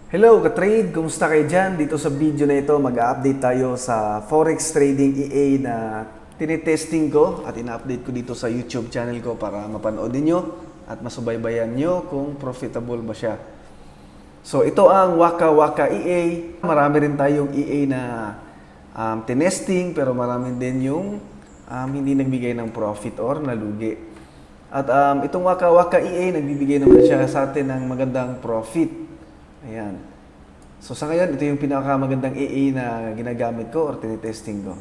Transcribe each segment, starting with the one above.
Hello, ka-trade! Kumusta kayo dyan? Dito sa video na ito, mag-update tayo sa Forex Trading EA na tinitesting ko at ina-update ko dito sa YouTube channel ko para mapanood nyo at masubaybayan nyo kung profitable ba siya. So ito ang Waka Waka EA. Marami rin tayong EA na tinesting pero marami din yung hindi nagbigay ng profit or nalugi. At itong Waka Waka EA, nagbibigay naman siya sa atin ng magandang profit. Ayan. So sa ngayon, ito yung pinakamagandang AA na ginagamit ko or tinitesting ko.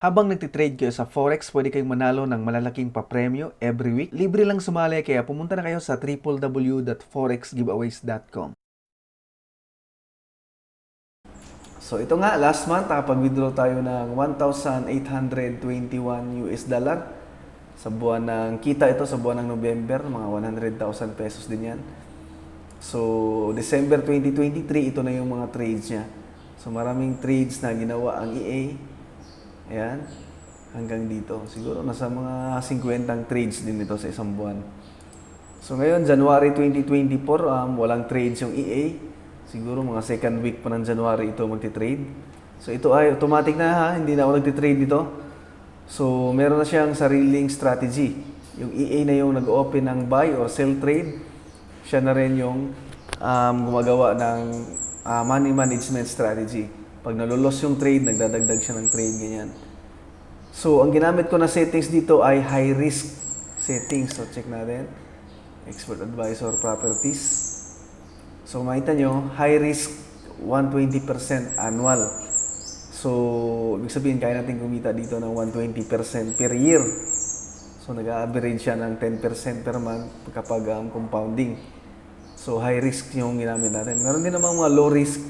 Habang nagtitrade kayo sa Forex, pwede kayong manalo ng malalaking papremyo every week. Libre lang sumali, kaya pumunta na kayo sa www.forexgiveaways.com. So ito nga, last month, nakapag-withdraw tayo ng $1,821 sa buwan ng kita ito sa buwan ng November, mga 100,000 pesos din yan. So, December 2023, ito na yung mga trades niya. So, maraming trades na ginawa ang EA. Ayan, hanggang dito. Siguro nasa mga 50 trades din ito sa isang buwan. So, ngayon, January 2024, walang trades yung EA. Siguro mga second week pa ng January ito magti-trade. So, ito ay automatic na ha, hindi na ako nagti-trade dito. So, meron na siyang sariling strategy. Yung EA na yung nag-open ng buy or sell trade. Siya na rin yung gumagawa ng money management strategy. Pag nalulos yung trade, nagdadagdag siya ng trade, ganyan. So, ang ginamit ko na settings dito ay high risk settings. So, check natin. Expert Advisor Properties. So, makita nyo, high risk 120% annual. So, ibig sabihin, kaya natin kumita dito ng 120% per year. So, nag-average siya ng 10% per month kapag compounding. So, high risk yung ginamit natin. Meron din namang mga low risk,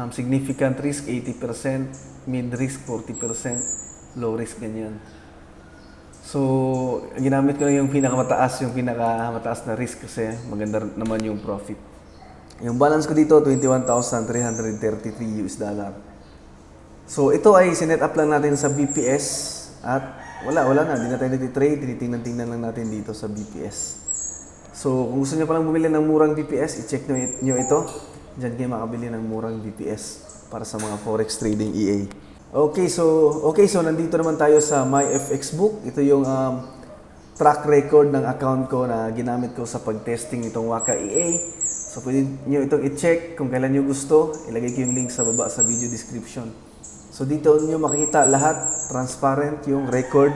significant risk 80%, mid risk 40%, low risk ganyan. So, ginamit ko na yung pinakamataas na risk kasi maganda naman yung profit. Yung balance ko dito, $21,333. So, ito ay sinet up lang natin sa BPS at wala na. Hindi na tayo nag-trade. Tinitingnan lang natin dito sa BPS. So, kung gusto nyo palang bumili ng murang BPS, i-check nyo ito. Diyan kayo makabili ng murang BPS para sa mga Forex Trading EA. Okay, so nandito naman tayo sa MyFX Book. Ito yung track record ng account ko na ginamit ko sa pag-testing itong Waka EA. So, pwede nyo itong i-check kung kailan nyo gusto. Ilagay ko yung link sa baba sa video description. So, dito nyo makikita lahat, transparent yung record,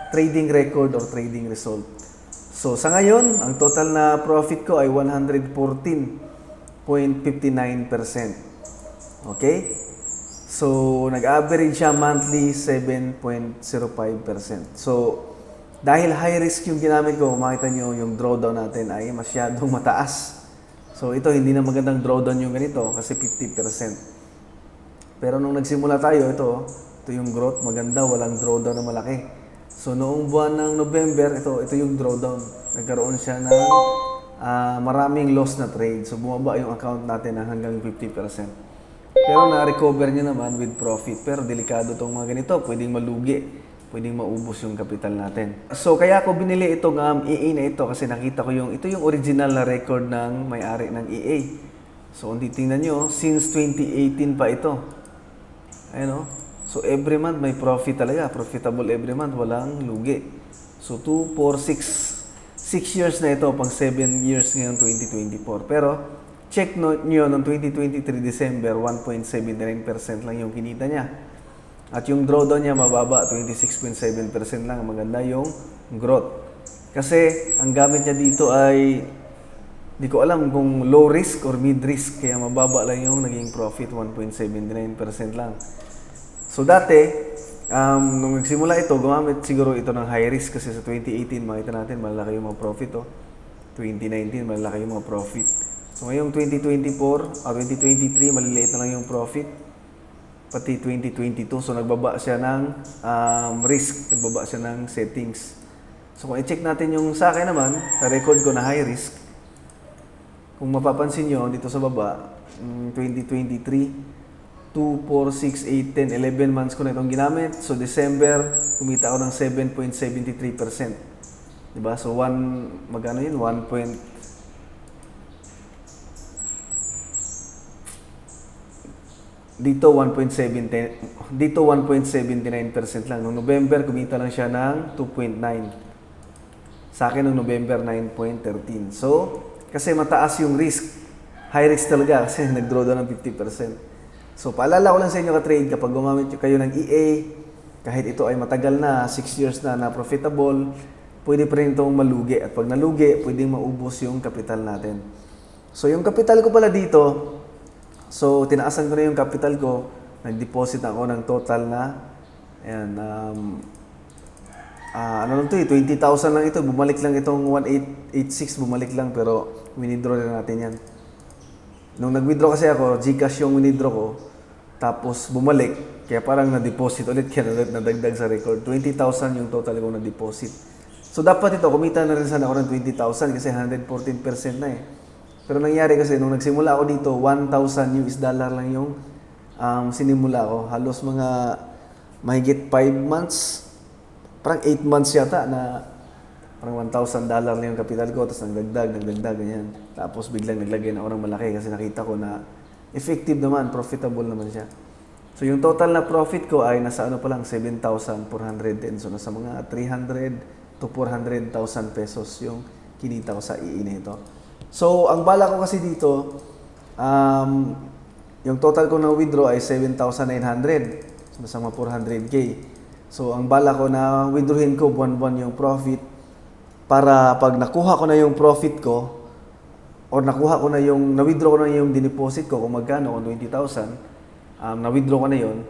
trading record or trading result. So, sa ngayon, ang total na profit ko ay 114.59%. Okay? So, nag-average siya monthly 7.05%. So, dahil high risk yung ginamit ko, makita nyo yung drawdown natin ay masyadong mataas. So, ito hindi na magandang drawdown yung ganito kasi 50%. Pero nung nagsimula tayo, ito yung growth, maganda, walang drawdown na malaki. So noong buwan ng November, ito yung drawdown. Nagkaroon siya ng maraming loss na trade. So bumaba yung account natin ng hanggang 50%. Pero na-recover niya naman with profit. Pero delikado itong mga ganito, pwedeng malugi, pwedeng maubos yung capital natin. So kaya ako binili itong EA na ito kasi nakita ko ito yung original na record ng may-ari ng EA. So kung titingnan nyo, since 2018 pa ito. Ayun, no? So, every month may profit talaga. Profitable every month. Walang lugi. So, 2, 4, 6 years na ito. Pang 7 years ngayon 2024. Pero, check nyo noong 2023 December, 1.79% lang yung kinita niya. At yung drawdown niya mababa, 26.7% lang. Maganda yung growth. Kasi, ang gamit niya dito ay di ko alam kung low risk or mid risk, kaya mababa lang yung naging profit, 1.79% lang. So dati, nung nagsimula ito, gumamit siguro ito ng high risk kasi sa 2018, makita natin, malaki yung mga profit. 2019, malaki yung mga profit. So ngayong 2024, 2023, maliliit na lang yung profit. Pati 2022, so nagbaba siya ng risk, nagbaba siya ng settings. So kung i-check natin yung sa akin naman, sa record ko na high risk, kung mapapansin nyo, dito sa baba, 2023, 2, 4, 6, 8, 10, 11 months ko na itong ginamit. So, December, kumita ako ng 7.73%. Diba? So, magkano yun? 1 dito 1.79% lang. Noong November, kumita lang siya ng 2.9. Sa akin, noong November, 9.13. So, kasi mataas yung risk. High risk talaga kasi nag-draw down ng 50%. So, paalala ko lang sa inyo ka-trade, kapag gumamit kayo ng EA, kahit ito ay matagal na, 6 years na profitable, pwede pa rin itong malugi. At pag nalugi, pwedeng maubos yung kapital natin. So, yung kapital ko pala dito, so, tinaasan ko na yung capital ko. Nag-deposit ako ng total na, ayan, ano lang ito 20,000 lang ito. Bumalik lang itong 1886, bumalik lang, pero winidraw na natin yan. Nung nag-withdraw kasi ako, Gcash yung winidraw ko, tapos bumalik. Kaya parang na-deposit ulit, kaya nadagdag sa record. 20,000 yung total ko na-deposit. So, dapat ito, kumita na rin sana ako ng 20,000 kasi 114% na eh. Pero nangyari kasi, nung nagsimula ako dito, 1,000 US dollar lang yung sinimula ko. Halos mga mahigit 5 months, parang 8 months yata na parang 1,000 dollar lang yung kapital ko. Tapos nagdagdag, ganyan. Tapos biglang naglagay na ako ng malaki kasi nakita ko na effective naman, profitable naman siya. So yung total na profit ko ay nasa ano pa lang, 7,410. So nasa mga 300 to 400,000 pesos yung kinita ko sa EA na ito. So, ang bala ko kasi dito, yung total ko na withdraw ay 7,900. So, nasa mga 400K. So, ang bala ko na withdrawin ko buwan-buwan yung profit para pag nakuha ko na yung profit ko or nakuha ko na yung, na-withdraw ko na yung dineposit ko kung magkano, kung 20,000, na-withdraw ko na yon.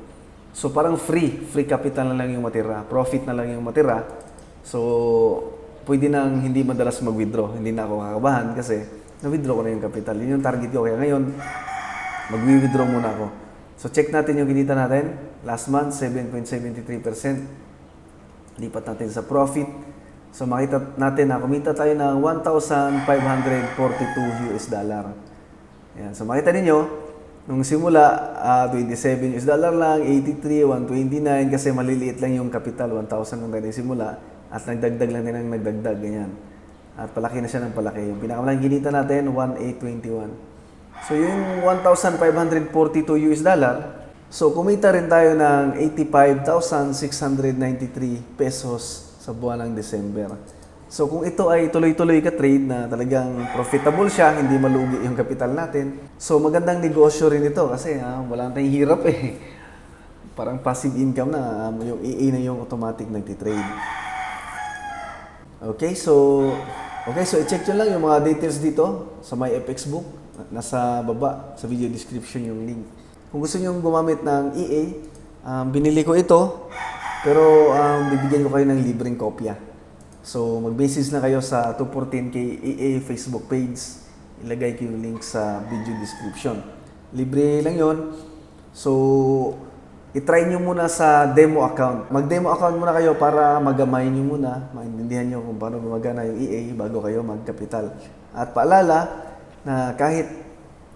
So, parang free capital na lang yung matira, profit na lang yung matira. So, pwede nang hindi madalas mag-withdraw. Hindi na ako kakabahan kasi na-withdraw ko na yung capital. Yun yung target ko. Kaya ngayon, mag-withdraw muna ako. So, check natin yung kinita natin. Last month, 7.73%. Lipat natin sa profit. So, makita natin na kumita tayo ng 1,542 US dollar. Ayan. So, makita ninyo, nung simula, 27 US dollar lang, 83, 129, kasi maliliit lang yung capital, 1,000 nung tayo simula. At nagdagdag lang din ang nagdagdag, ganyan. At palaki na siya ng palaki. Yung pinakamalang ginita natin, 1,821. So, yung 1,542 US dollar, so kumita rin tayo ng 85,693 pesos sa buwan ng December. So, kung ito ay tuloy-tuloy ka trade na talagang profitable siya, hindi malugi yung kapital natin. So, magandang negosyo rin ito kasi wala tayong hirap eh. Parang passive income na, yung EA na yung automatic nagtitrade. Okay, so i-check nyo lang yung mga details dito sa my FX book. Nasa baba, sa video description yung link. Kung gusto nyo gumamit ng EA, binili ko ito, pero bibigyan ko kayo ng libreng kopya. So, mag-basis na kayo sa 214K EA Facebook page. Ilagay ko yung link sa video description. Libre lang yon. So, i-try nyo muna sa demo account. Mag-demo account muna kayo para magamay nyo muna, maintindihan nyo kung paano gumagana yung EA bago kayo mag-capital. At paalala na kahit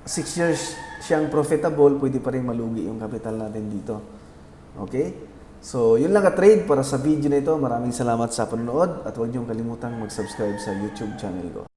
6 years siyang profitable, pwede pa rin malugi yung capital natin dito. Okay? So, yun lang ka-trade para sa video na ito. Maraming salamat sa panonood at huwag niyong kalimutang mag-subscribe sa YouTube channel ko.